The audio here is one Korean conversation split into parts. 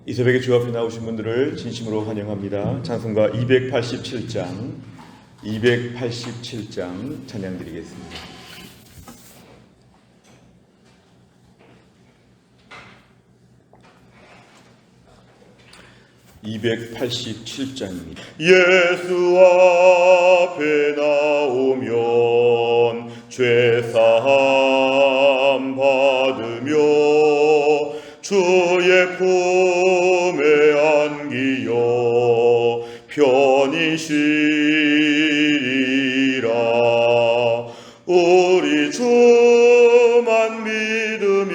이 새벽에 주 앞에 나오신 분들을 진심으로 환영합니다. 찬송가 287장 찬양 드리겠습니다. 287장입니다. 예수 앞에 나오면 죄사함 받으며 주의 품에 안기어 편히 쉬리라. 우리 주만 믿으면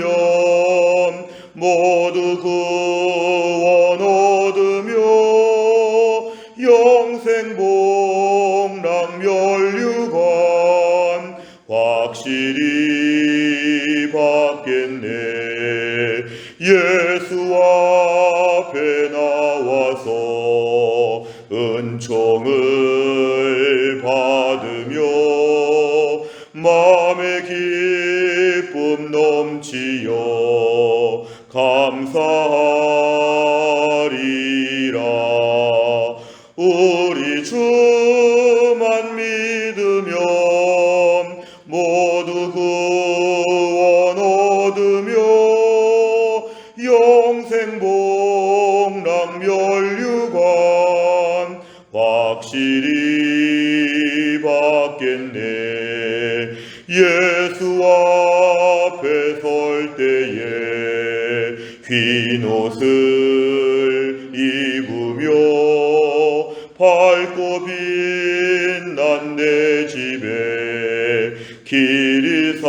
모두 구원 얻으며 영생 복락 멸류관 확실히 받겠네. 예수 앞에 나와서 은총을 받으며 마음의 기쁨 넘치어 감사하리라. 우리 주만 믿으면 모두 구원 얻으며 영생 복락 멸류관 확실히 받겠네. 예수 앞에 설 때에 흰 옷을 입으며 밝고 빛난 내 집에 길이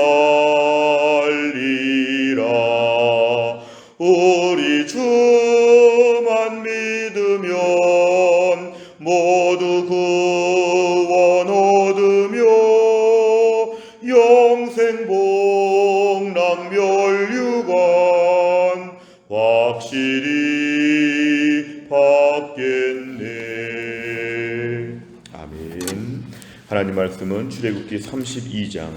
살리라. 우리 주만 믿으면 모두 구원 얻으며 영생 복락 멸류관 확실히 받겠네. 아멘. 하나님 말씀은 출애굽기 32장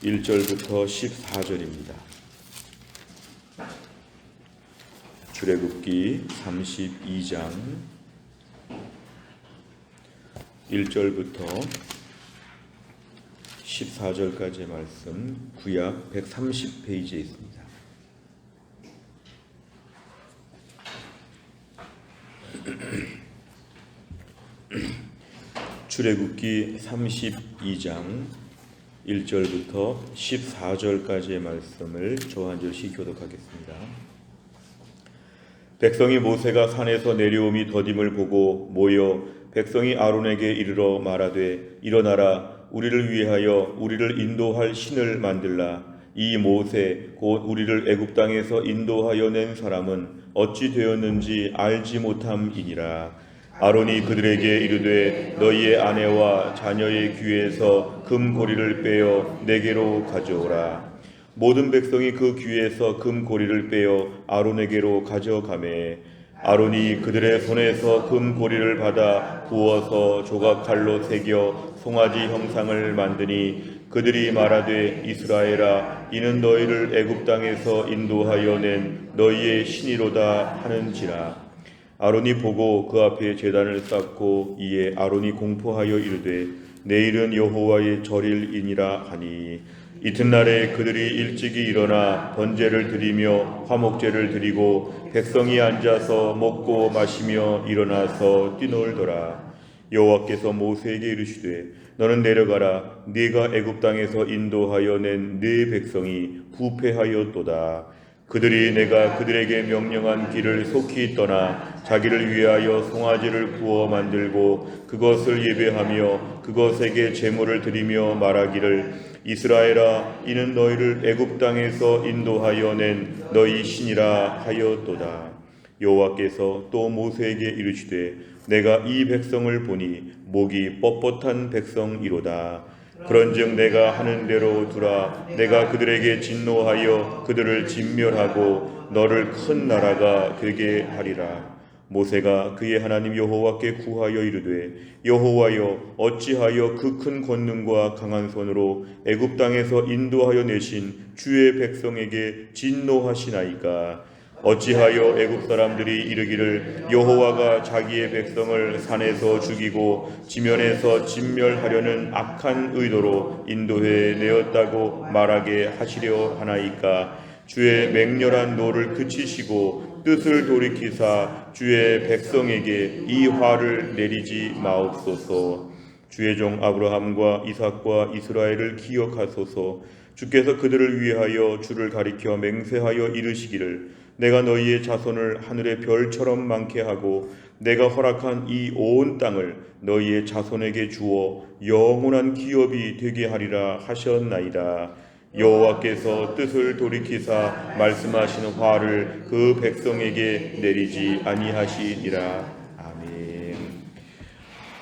1절부터 14절입니다. 출애굽기 32장 1절부터 14절까지의 말씀, 구약 130페이지에 있습니다. 출애굽기 32장 1절부터 14절까지의 말씀을 저 한 절씩 교독하겠습니다. 백성이 모세가 산에서 내려옴이 더딤을 보고 모여 백성이 아론에게 이르러 말하되 일어나라. 우리를 위하여 우리를 인도할 신을 만들라. 이 모세 곧 우리를 애굽 땅에서 인도하여 낸 사람은 어찌 되었는지 알지 못함이니라. 아론이 그들에게 이르되 너희의 아내와 자녀의 귀에서 금고리를 빼어 내게로 가져오라. 모든 백성이 그 귀에서 금고리를 빼어 아론에게로 가져가매 아론이 그들의 손에서 금고리를 받아 부어서 조각칼로 새겨 송아지 형상을 만드니 그들이 말하되 이스라엘아 이는 너희를 애굽 땅에서 인도하여 낸 너희의 신이로다 하는지라. 아론이 보고 그 앞에 제단을 쌓고 이에 아론이 공포하여 이르되 내일은 여호와의 절일이니라 하니 이튿날에 그들이 일찍이 일어나 번제를 드리며 화목제를 드리고 백성이 앉아서 먹고 마시며 일어나서 뛰놀더라. 여호와께서 모세에게 이르시되 너는 내려가라. 네가 애굽 땅에서 인도하여 낸 네 백성이 부패하였도다. 그들이 내가 그들에게 명령한 길을 속히 떠나 자기를 위하여 송아지를 구워 만들고 그것을 예배하며 그것에게 제물을 드리며 말하기를 이스라엘아 이는 너희를 애굽 땅에서 인도하여 낸 너희 신이라 하였도다. 여호와께서 또 모세에게 이르시되 내가 이 백성을 보니 목이 뻣뻣한 백성이로다. 그런즉 내가 하는 대로 두라. 내가 그들에게 진노하여 그들을 진멸하고 너를 큰 나라가 되게 하리라. 모세가 그의 하나님 여호와께 구하여 이르되 여호와여 어찌하여 그 큰 권능과 강한 손으로 애굽 땅에서 인도하여 내신 주의 백성에게 진노하시나이까. 어찌하여 애굽 사람들이 이르기를 여호와가 자기의 백성을 산에서 죽이고 지면에서 진멸하려는 악한 의도로 인도해 내었다고 말하게 하시려 하나이까. 주의 맹렬한 노를 그치시고 뜻을 돌이키사 주의 백성에게 이 화를 내리지 마옵소서. 주의 종 아브라함과 이삭과 이스라엘을 기억하소서. 주께서 그들을 위하여 주를 가리켜 맹세하여 이르시기를 내가 너희의 자손을 하늘의 별처럼 많게 하고 내가 허락한 이 온 땅을 너희의 자손에게 주어 영원한 기업이 되게 하리라 하셨나이다. 여호와께서 뜻을 돌이키사 말씀하신 화를 그 백성에게 내리지 아니하시니라. 아멘.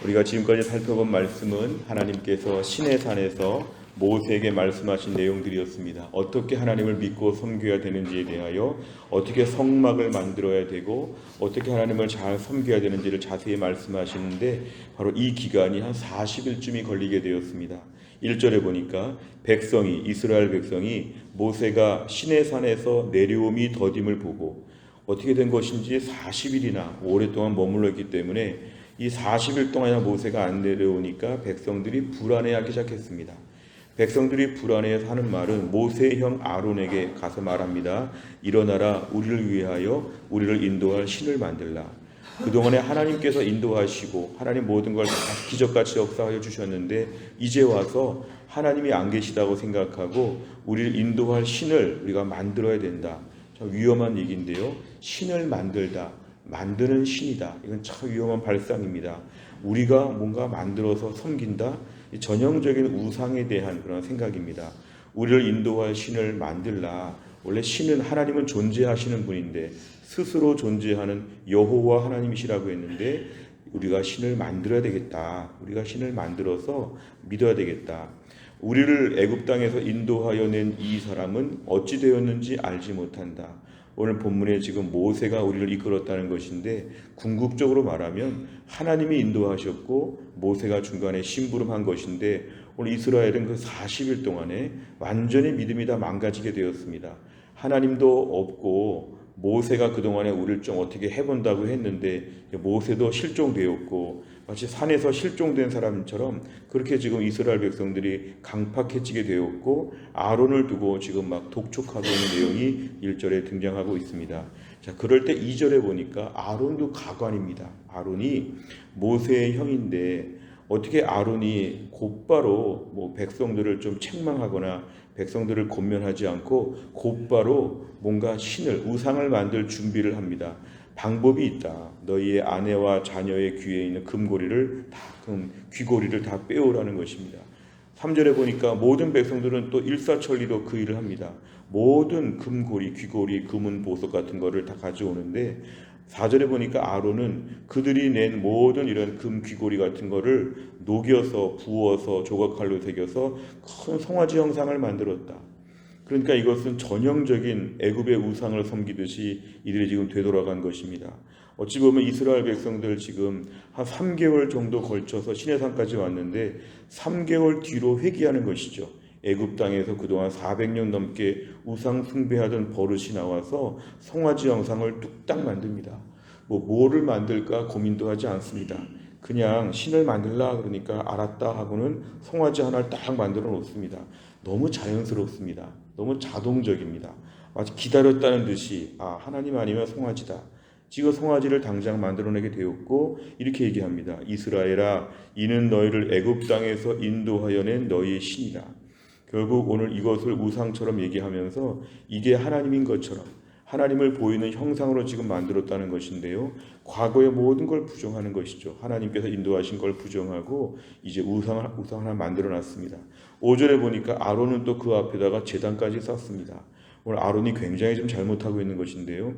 우리가 지금까지 살펴본 말씀은 하나님께서 시내산에서 모세에게 말씀하신 내용들이었습니다. 어떻게 하나님을 믿고 섬겨야 되는지에 대하여, 어떻게 성막을 만들어야 되고 어떻게 하나님을 잘 섬겨야 되는지를 자세히 말씀하시는데 바로 이 기간이 한 40일쯤이 걸리게 되었습니다. 1절에 보니까 이스라엘 백성이 모세가 시내산에서 내려옴이 더딤을 보고 어떻게 된 것인지 40일이나 오랫동안 머물러 있기 때문에 이 40일 동안이나 모세가 안 내려오니까 백성들이 불안해하기 시작했습니다. 백성들이 불안해서 하는 말은 모세의 형 아론에게 가서 말합니다. 일어나라, 우리를 위하여 우리를 인도할 신을 만들라. 그동안에 하나님께서 인도하시고 하나님 모든 걸 다 기적같이 역사하여 주셨는데 이제 와서 하나님이 안 계시다고 생각하고 우리를 인도할 신을 우리가 만들어야 된다. 참 위험한 얘기인데요. 신을 만들다, 만드는 신이다. 이건 참 위험한 발상입니다. 우리가 뭔가 만들어서 섬긴다. 전형적인 우상에 대한 그런 생각입니다. 우리를 인도할 신을 만들라. 원래 신은 하나님은 존재하시는 분인데 스스로 존재하는 여호와 하나님이시라고 했는데 우리가 신을 만들어야 되겠다. 우리가 신을 만들어서 믿어야 되겠다. 우리를 애굽 땅에서 인도하여 낸 이 사람은 어찌 되었는지 알지 못한다. 오늘 본문에 지금 모세가 우리를 이끌었다는 것인데 궁극적으로 말하면 하나님이 인도하셨고 모세가 중간에 심부름한 것인데 오늘 이스라엘은 그 40일 동안에 완전히 믿음이 다 망가지게 되었습니다. 하나님도 없고 모세가 그동안에 우리를 좀 어떻게 해본다고 했는데 모세도 실종되었고 마치 산에서 실종된 사람처럼 그렇게 지금 이스라엘 백성들이 강팍해지게 되었고 아론을 두고 지금 막 독촉하고 있는 내용이 1절에 등장하고 있습니다. 자, 그럴 때 2절에 보니까 아론도 가관입니다. 아론이 모세의 형인데 어떻게 아론이 곧바로 백성들을 좀 책망하거나 백성들을 권면하지 않고 곧바로 뭔가 우상을 만들 준비를 합니다. 방법이 있다. 너희의 아내와 자녀의 귀에 있는 귀고리를 다 빼오라는 것입니다. 3절에 보니까 모든 백성들은 또 일사천리로 그 일을 합니다. 모든 귀고리, 금은, 보석 같은 거를 다 가져오는데 4절에 보니까 아론은 그들이 낸 모든 이런 금 귀고리 같은 거를 녹여서 부어서 조각칼로 새겨서 큰 송아지 형상을 만들었다. 그러니까 이것은 전형적인 애굽의 우상을 섬기듯이 이들이 지금 되돌아간 것입니다. 어찌 보면 이스라엘 백성들 지금 한 3개월 정도 걸쳐서 시내산까지 왔는데 3개월 뒤로 회귀하는 것이죠. 애굽 땅에서 그동안 400년 넘게 우상 숭배하던 버릇이 나와서 송아지 형상을 뚝딱 만듭니다. 뭐를 만들까 고민도 하지 않습니다. 그냥 신을 만들라 그러니까 알았다 하고는 송아지 하나를 딱 만들어 놓습니다. 너무 자연스럽습니다. 너무 자동적입니다. 마치 기다렸다는 듯이 하나님 아니면 송아지다. 지금 송아지를 당장 만들어내게 되었고 이렇게 얘기합니다. 이스라엘아, 이는 너희를 애굽 땅에서 인도하여 낸 너희의 신이다. 결국 오늘 이것을 우상처럼 얘기하면서 이게 하나님인 것처럼 하나님을 보이는 형상으로 지금 만들었다는 것인데요. 과거의 모든 걸 부정하는 것이죠. 하나님께서 인도하신 걸 부정하고 이제 우상 하나 만들어놨습니다. 5절에 보니까 아론은 또 그 앞에다가 제단까지 쌓습니다. 오늘 아론이 굉장히 좀 잘못하고 있는 것인데요.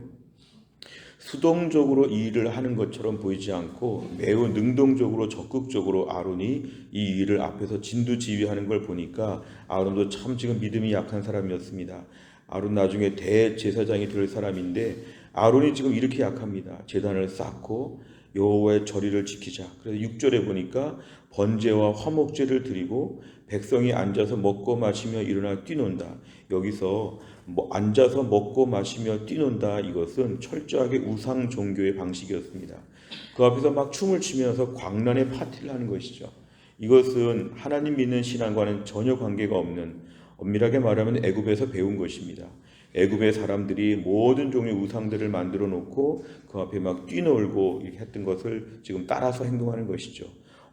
수동적으로 이 일을 하는 것처럼 보이지 않고 매우 능동적으로 적극적으로 아론이 이 일을 앞에서 진두지휘하는 걸 보니까 아론도 참 지금 믿음이 약한 사람이었습니다. 아론 나중에 대제사장이 될 사람인데 아론이 지금 이렇게 약합니다. 제단을 쌓고 여호와의 절의를 지키자. 그래서 6절에 보니까 번제와 화목제를 드리고 백성이 앉아서 먹고 마시며 일어나 뛰논다. 여기서 앉아서 먹고 마시며 뛰논다, 이것은 철저하게 우상 종교의 방식이었습니다. 그 앞에서 막 춤을 추면서 광란의 파티를 하는 것이죠. 이것은 하나님 믿는 신앙과는 전혀 관계가 없는, 엄밀하게 말하면 애굽에서 배운 것입니다. 애굽의 사람들이 모든 종류의 우상들을 만들어 놓고 그 앞에 막 뛰놀고 이렇게 했던 것을 지금 따라서 행동하는 것이죠.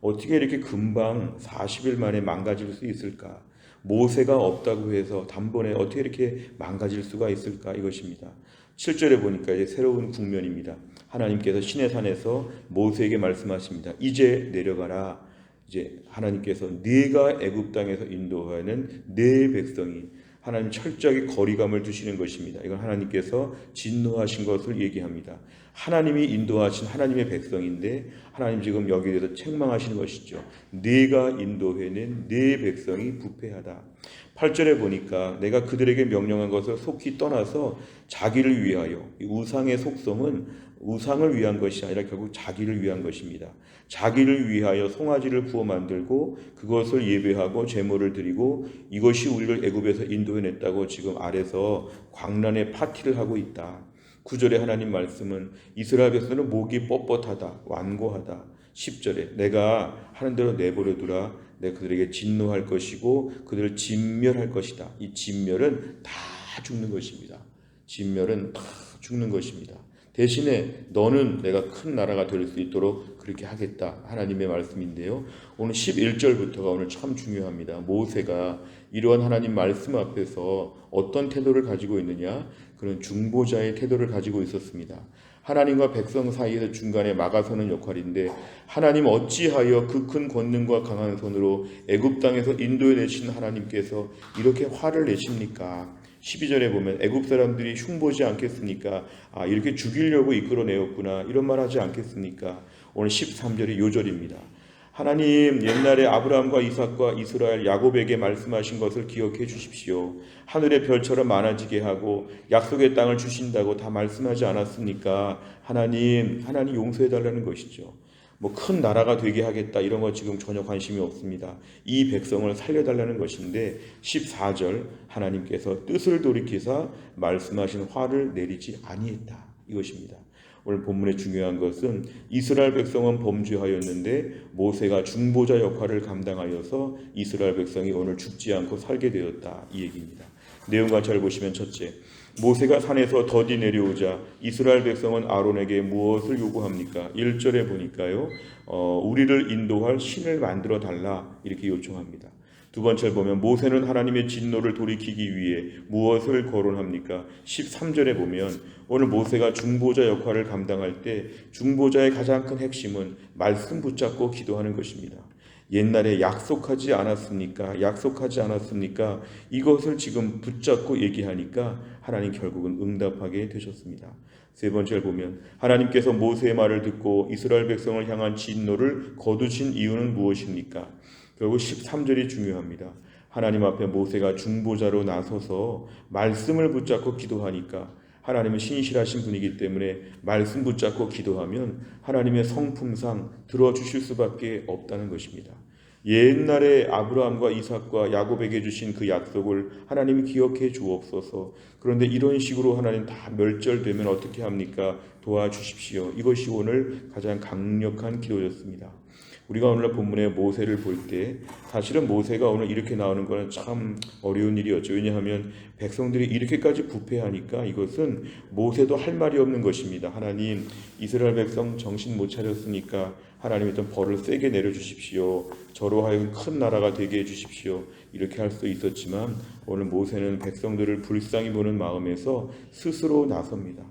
어떻게 이렇게 금방 40일 만에 망가질 수 있을까? 모세가 없다고 해서 단번에 어떻게 이렇게 망가질 수가 있을까? 이것입니다. 7절에 보니까 이제 새로운 국면입니다. 하나님께서 시내산에서 모세에게 말씀하십니다. 이제 내려가라. 이제 하나님께서 네가 애굽 땅에서 인도하는 네 백성이, 하나님 철저하게 거리감을 두시는 것입니다. 이건 하나님께서 진노하신 것을 얘기합니다. 하나님이 인도하신 하나님의 백성인데 하나님 지금 여기에 대해서 책망하시는 것이죠. 네가 인도해낸 네 백성이 부패하다. 8절에 보니까 내가 그들에게 명령한 것을 속히 떠나서 자기를 위하여, 이 우상의 속성은 우상을 위한 것이 아니라 결국 자기를 위한 것입니다. 자기를 위하여 송아지를 구워 만들고 그것을 예배하고 제물을 드리고 이것이 우리를 애굽에서 인도해냈다고 지금 아래서 광란의 파티를 하고 있다. 9절에 하나님 말씀은 이스라엘 백성은 목이 뻣뻣하다, 완고하다. 10절에 내가 하는 대로 내버려 두라. 내가 그들에게 진노할 것이고 그들을 진멸할 것이다. 이 진멸은 다 죽는 것입니다. 진멸은 다 죽는 것입니다. 대신에 너는 내가 큰 나라가 될 수 있도록 그렇게 하겠다, 하나님의 말씀인데요. 오늘 11절부터가 오늘 참 중요합니다. 모세가 이러한 하나님 말씀 앞에서 어떤 태도를 가지고 있느냐? 그런 중보자의 태도를 가지고 있었습니다. 하나님과 백성 사이에서 중간에 막아서는 역할인데, 하나님 어찌하여 그 큰 권능과 강한 손으로 애굽 땅에서 인도해 내신 하나님께서 이렇게 화를 내십니까? 12절에 보면 애굽 사람들이 흉보지 않겠습니까? 이렇게 죽이려고 이끌어내었구나, 이런 말 하지 않겠습니까? 오늘 13절이 요절입니다. 하나님 옛날에 아브라함과 이삭과 이스라엘 야곱에게 말씀하신 것을 기억해 주십시오. 하늘의 별처럼 많아지게 하고 약속의 땅을 주신다고 다 말씀하지 않았습니까? 하나님 용서해 달라는 것이죠. 큰 나라가 되게 하겠다 이런 거 지금 전혀 관심이 없습니다. 이 백성을 살려달라는 것인데 14절 하나님께서 뜻을 돌이키사 말씀하신 화를 내리지 아니했다, 이것입니다. 오늘 본문의 중요한 것은 이스라엘 백성은 범죄하였는데 모세가 중보자 역할을 감당하여서 이스라엘 백성이 오늘 죽지 않고 살게 되었다, 이 얘기입니다. 내용과 잘 보시면, 첫째, 모세가 산에서 더디 내려오자 이스라엘 백성은 아론에게 무엇을 요구합니까? 1절에 보니까요, 우리를 인도할 신을 만들어 달라, 이렇게 요청합니다. 두 번째를 보면 모세는 하나님의 진노를 돌이키기 위해 무엇을 거론합니까? 13절에 보면 오늘 모세가 중보자 역할을 감당할 때 중보자의 가장 큰 핵심은 말씀 붙잡고 기도하는 것입니다. 옛날에 약속하지 않았습니까? 이것을 지금 붙잡고 얘기하니까 하나님 결국은 응답하게 되셨습니다. 세 번째를 보면 하나님께서 모세의 말을 듣고 이스라엘 백성을 향한 진노를 거두신 이유는 무엇입니까? 결국 13절이 중요합니다. 하나님 앞에 모세가 중보자로 나서서 말씀을 붙잡고 기도하니까, 하나님은 신실하신 분이기 때문에 말씀 붙잡고 기도하면 하나님의 성품상 들어주실 수밖에 없다는 것입니다. 옛날에 아브라함과 이삭과 야곱에게 주신 그 약속을 하나님이 기억해 주옵소서. 그런데 이런 식으로 하나님 다 멸절되면 어떻게 합니까? 도와주십시오. 이것이 오늘 가장 강력한 기도였습니다. 우리가 오늘 본문의 모세를 볼 때 사실은 모세가 오늘 이렇게 나오는 것은 참 어려운 일이었죠. 왜냐하면 백성들이 이렇게까지 부패하니까 이것은 모세도 할 말이 없는 것입니다. 하나님, 이스라엘 백성 정신 못 차렸으니까 하나님이 좀 벌을 세게 내려주십시오. 저로 하여금 큰 나라가 되게 해주십시오. 이렇게 할 수 있었지만 오늘 모세는 백성들을 불쌍히 보는 마음에서 스스로 나섭니다.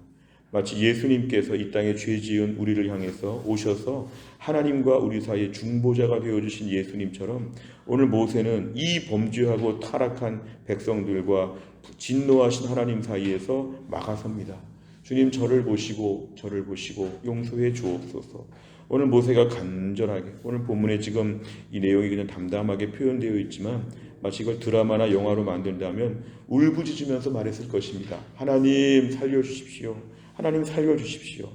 마치 예수님께서 이 땅에 죄 지은 우리를 향해서 오셔서 하나님과 우리 사이에 중보자가 되어주신 예수님처럼 오늘 모세는 이 범죄하고 타락한 백성들과 진노하신 하나님 사이에서 막아섭니다. 주님, 저를 보시고 용서해 주옵소서. 오늘 모세가 간절하게, 오늘 본문에 지금 이 내용이 그냥 담담하게 표현되어 있지만 마치 이걸 드라마나 영화로 만든다면 울부짖으면서 말했을 것입니다. 하나님 살려주십시오. 하나님 살려주십시오.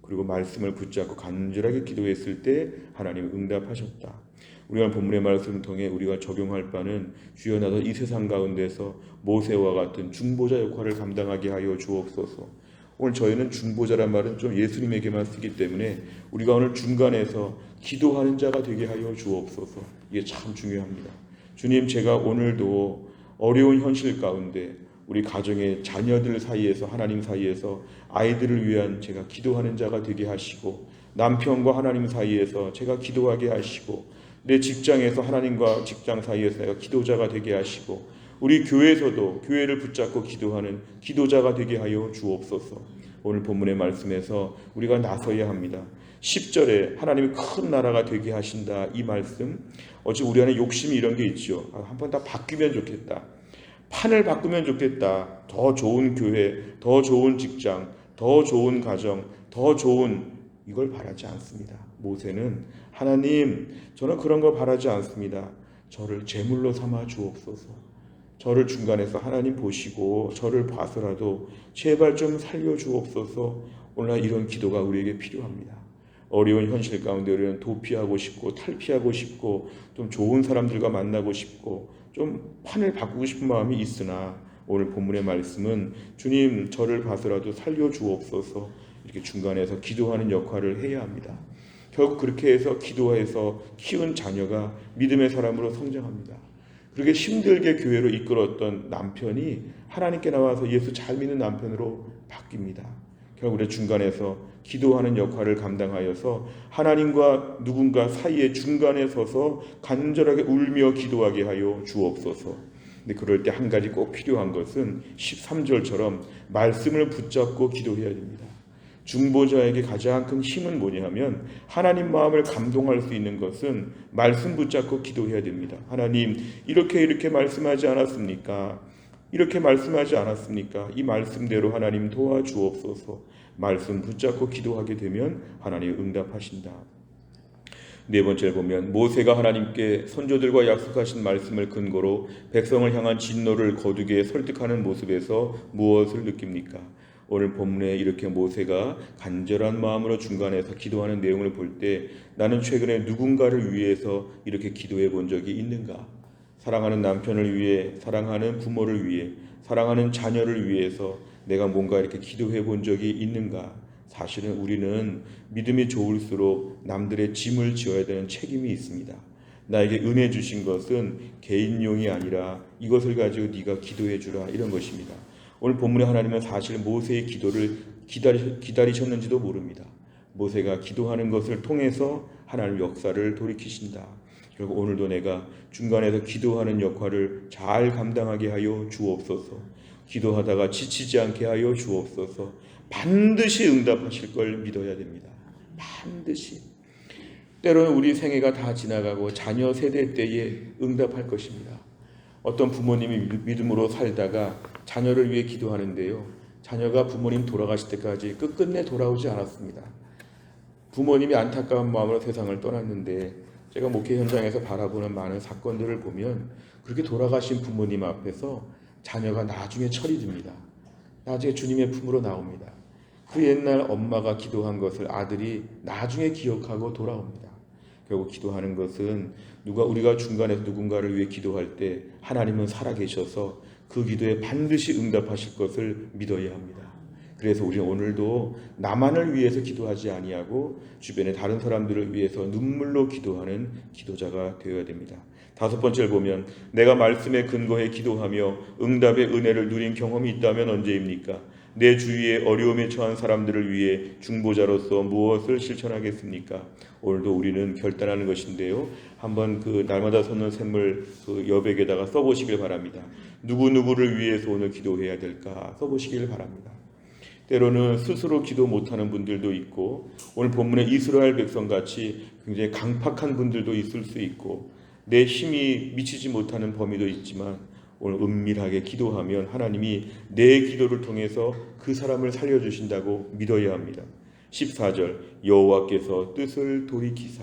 그리고 말씀을 붙잡고 간절하게 기도했을 때 하나님 응답하셨다. 우리가 본문의 말씀을 통해 우리가 적용할 바는 주여 나도 이 세상 가운데서 모세와 같은 중보자 역할을 감당하게 하여 주옵소서. 오늘 저희는 중보자란 말은 좀 예수님에게만 쓰기 때문에 우리가 오늘 중간에서 기도하는 자가 되게 하여 주옵소서. 이게 참 중요합니다. 주님, 제가 오늘도 어려운 현실 가운데 우리 가정의 자녀들 사이에서 하나님 사이에서 아이들을 위한 제가 기도하는 자가 되게 하시고, 남편과 하나님 사이에서 제가 기도하게 하시고, 내 직장에서 하나님과 직장 사이에서 내가 기도자가 되게 하시고, 우리 교회에서도 교회를 붙잡고 기도하는 기도자가 되게 하여 주옵소서. 오늘 본문의 말씀에서 우리가 나서야 합니다. 10절에 하나님이 큰 나라가 되게 하신다, 이 말씀, 어찌 우리 안에 욕심이 이런 게 있죠. 한번 다 바뀌면 좋겠다, 판을 바꾸면 좋겠다, 더 좋은 교회, 더 좋은 직장, 더 좋은 가정, 더 좋은, 이걸 바라지 않습니다. 모세는 하나님, 저는 그런 거 바라지 않습니다. 저를 제물로 삼아 주옵소서. 저를 중간에서 하나님 보시고 저를 봐서라도 제발 좀 살려 주옵소서. 오늘 이런 기도가 우리에게 필요합니다. 어려운 현실 가운데 우리는 도피하고 싶고 탈피하고 싶고 좀 좋은 사람들과 만나고 싶고 좀 판을 바꾸고 싶은 마음이 있으나, 오늘 본문의 말씀은 주님, 저를 봐서라도 살려 주옵소서. 이렇게 중간에서 기도하는 역할을 해야 합니다. 결국 그렇게 해서 기도해서 키운 자녀가 믿음의 사람으로 성장합니다. 그렇게 힘들게 교회로 이끌었던 남편이 하나님께 나와서 예수 잘 믿는 남편으로 바뀝니다. 결국 우리 중간에서 기도하는 역할을 감당하여서 하나님과 누군가 사이에 중간에 서서 간절하게 울며 기도하게 하여 주옵소서. 근데 그럴 때 한 가지 꼭 필요한 것은 13절처럼 말씀을 붙잡고 기도해야 됩니다. 중보자에게 가장 큰 힘은 뭐냐 하면, 하나님 마음을 감동할 수 있는 것은 말씀 붙잡고 기도해야 됩니다. 하나님, 이렇게 말씀하지 않았습니까? 이렇게 말씀하지 않았습니까? 이 말씀대로 하나님 도와주옵소서. 말씀 붙잡고 기도하게 되면 하나님 응답하신다. 네 번째를 보면, 모세가 하나님께 선조들과 약속하신 말씀을 근거로 백성을 향한 진노를 거두게 설득하는 모습에서 무엇을 느낍니까? 오늘 본문에 이렇게 모세가 간절한 마음으로 중간에서 기도하는 내용을 볼 때, 나는 최근에 누군가를 위해서 이렇게 기도해 본 적이 있는가? 사랑하는 남편을 위해, 사랑하는 부모를 위해, 사랑하는 자녀를 위해서 내가 뭔가 이렇게 기도해 본 적이 있는가? 사실은 우리는 믿음이 좋을수록 남들의 짐을 지어야 되는 책임이 있습니다. 나에게 은혜 주신 것은 개인용이 아니라 이것을 가지고 네가 기도해 주라, 이런 것입니다. 오늘 본문에 하나님은 사실 모세의 기도를 기다리셨는지도 모릅니다. 모세가 기도하는 것을 통해서 하나님 역사를 돌이키신다. 결국 오늘도 내가 중간에서 기도하는 역할을 잘 감당하게 하여 주옵소서. 기도하다가 지치지 않게 하여 주옵소서. 반드시 응답하실 걸 믿어야 됩니다. 반드시. 때로는 우리 생애가 다 지나가고 자녀 세대 때에 응답할 것입니다. 어떤 부모님이 믿음으로 살다가 자녀를 위해 기도하는데요, 자녀가 부모님 돌아가실 때까지 끝끝내 돌아오지 않았습니다. 부모님이 안타까운 마음으로 세상을 떠났는데, 제가 목회 현장에서 바라보는 많은 사건들을 보면 그렇게 돌아가신 부모님 앞에서 자녀가 나중에 철이 듭니다. 나중에 주님의 품으로 나옵니다. 그 옛날 엄마가 기도한 것을 아들이 나중에 기억하고 돌아옵니다. 결국 기도하는 것은 우리가 중간에서 누군가를 위해 기도할 때 하나님은 살아계셔서 그 기도에 반드시 응답하실 것을 믿어야 합니다. 그래서 우리는 오늘도 나만을 위해서 기도하지 아니하고 주변의 다른 사람들을 위해서 눈물로 기도하는 기도자가 되어야 됩니다. 다섯 번째를 보면, 내가 말씀에 근거해 기도하며 응답의 은혜를 누린 경험이 있다면 언제입니까? 내 주위에 어려움에 처한 사람들을 위해 중보자로서 무엇을 실천하겠습니까? 오늘도 우리는 결단하는 것인데요, 한번 그 날마다 솟는 샘물 그 여백에다가 써보시길 바랍니다. 누구누구를 위해서 오늘 기도해야 될까 써보시길 바랍니다. 때로는 스스로 기도 못하는 분들도 있고, 오늘 본문의 이스라엘 백성같이 굉장히 강팍한 분들도 있을 수 있고, 내 힘이 미치지 못하는 범위도 있지만 오늘 은밀하게 기도하면 하나님이 내 기도를 통해서 그 사람을 살려주신다고 믿어야 합니다. 14절, 여호와께서 뜻을 돌이키사.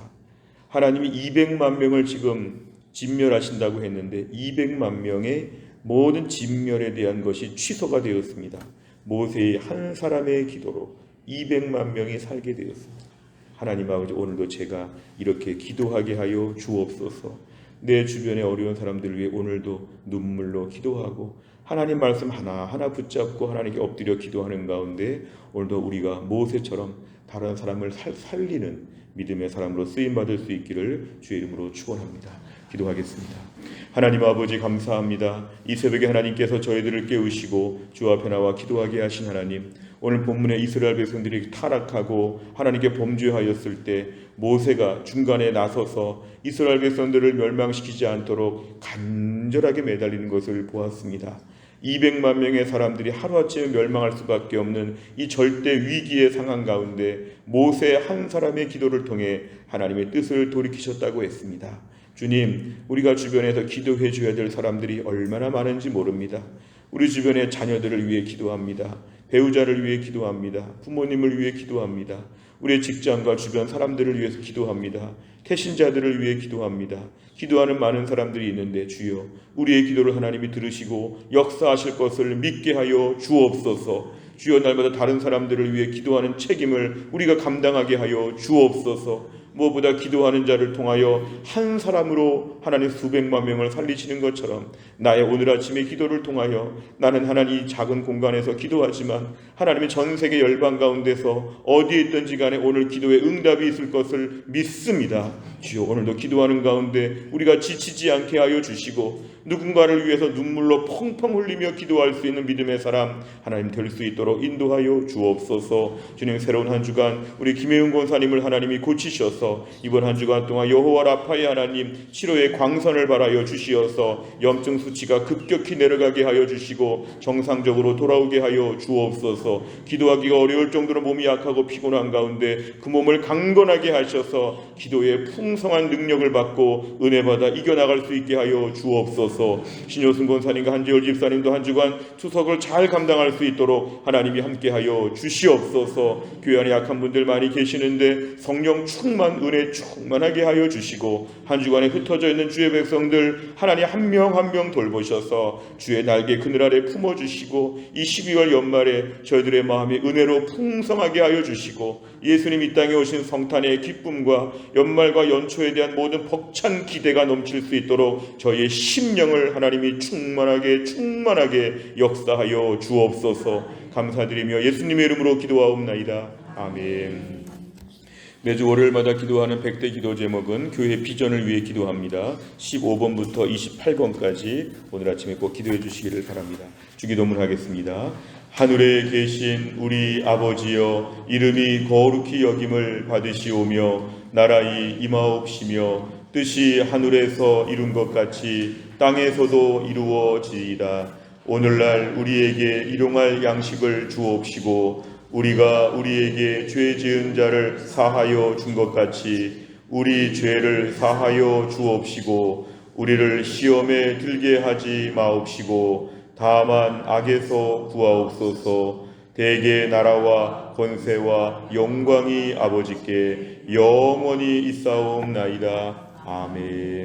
하나님이 200만 명을 지금 진멸하신다고 했는데 200만 명의 모든 진멸에 대한 것이 취소가 되었습니다. 모세의 한 사람의 기도로 200만 명이 살게 되었습니다. 하나님 아버지, 오늘도 제가 이렇게 기도하게 하여 주옵소서. 내 주변의 어려운 사람들을 위해 오늘도 눈물로 기도하고 하나님 말씀 하나하나 붙잡고 하나님께 엎드려 기도하는 가운데 오늘도 우리가 모세처럼 다른 사람을 살리는 믿음의 사람으로 쓰임받을 수 있기를 주의 이름으로 축원합니다. 기도하겠습니다. 하나님 아버지, 감사합니다. 이 새벽에 하나님께서 저희들을 깨우시고 주 앞에 나와 기도하게 하신 하나님, 오늘 본문에 이스라엘 백성들이 타락하고 하나님께 범죄하였을 때 모세가 중간에 나서서 이스라엘 백성들을 멸망시키지 않도록 간절하게 매달리는 것을 보았습니다. 200만 명의 사람들이 하루아침에 멸망할 수밖에 없는 이 절대 위기의 상황 가운데 모세 한 사람의 기도를 통해 하나님의 뜻을 돌이키셨다고 했습니다. 주님, 우리가 주변에서 기도해 줘야 될 사람들이 얼마나 많은지 모릅니다. 우리 주변의 자녀들을 위해 기도합니다. 배우자를 위해 기도합니다. 부모님을 위해 기도합니다. 우리의 직장과 주변 사람들을 위해서 기도합니다. 태신자들을 위해 기도합니다. 기도하는 많은 사람들이 있는데 주여, 우리의 기도를 하나님이 들으시고 역사하실 것을 믿게 하여 주옵소서. 주여, 날마다 다른 사람들을 위해 기도하는 책임을 우리가 감당하게 하여 주옵소서. 무엇보다 기도하는 자를 통하여 한 사람으로 하나님 수백만 명을 살리시는 것처럼 나의 오늘 아침의 기도를 통하여 나는 하나님 이 작은 공간에서 기도하지만 하나님의 전 세계 열방 가운데서 어디에 있든지 간에 오늘 기도에 응답이 있을 것을 믿습니다. 주여, 오늘도 기도하는 가운데 우리가 지치지 않게 하여 주시고 누군가를 위해서 눈물로 펑펑 흘리며 기도할 수 있는 믿음의 사람 하나님 될 수 있도록 인도하여 주옵소서. 주님, 새로운 한 주간 우리 김혜은 권사님을 하나님이 고치셔서 이번 한 주간 동안 여호와 라파의 하나님 치료의 광선을 발하여 주시어서 염증 수치가 급격히 내려가게 하여 주시고 정상적으로 돌아오게 하여 주옵소서. 기도하기가 어려울 정도로 몸이 약하고 피곤한 가운데 그 몸을 강건하게 하셔서 기도의 풍성한 능력을 받고 은혜 받아 이겨나갈 수 있게 하여 주옵소서. 신효승 권사님과 한재열 집사님도 한 주간 추석을 잘 감당할 수 있도록 하나님이 함께하여 주시옵소서. 교회 안에 약한 분들 많이 계시는데 성령 충만, 은혜 충만하게 하여 주시고 한 주간에 흩어져 있는 주의 백성들 하나님 한 명 한 명 돌보셔서 주의 날개 그늘 아래 품어주시고 이 12월 연말에 저희들의 마음이 은혜로 풍성하게 하여 주시고 예수님 이 땅에 오신 성탄의 기쁨과 연말과 연초에 대한 모든 벅찬 기대가 넘칠 수 있도록 저희의 심령을 하나님이 충만하게 역사하여 주옵소서. 감사드리며 예수님의 이름으로 기도하옵나이다. 아멘. 매주 월요일마다 기도하는 100대 기도 제목은 교회 비전을 위해 기도합니다. 15번부터 28번까지 오늘 아침에 꼭 기도해 주시기를 바랍니다. 주기도문 하겠습니다. 하늘에 계신 우리 아버지여, 이름이 거룩히 여김을 받으시오며 나라의 임하옵시며 뜻이 하늘에서 이룬 것 같이 땅에서도 이루어지이다. 오늘날 우리에게 일용할 양식을 주옵시고 우리가 우리에게 죄 지은 자를 사하여 준 것 같이 우리 죄를 사하여 주옵시고 우리를 시험에 들게 하지 마옵시고 다만 악에서 구하옵소서. 대개 나라와 권세와 영광이 아버지께 영원히 있사옵나이다. 아멘.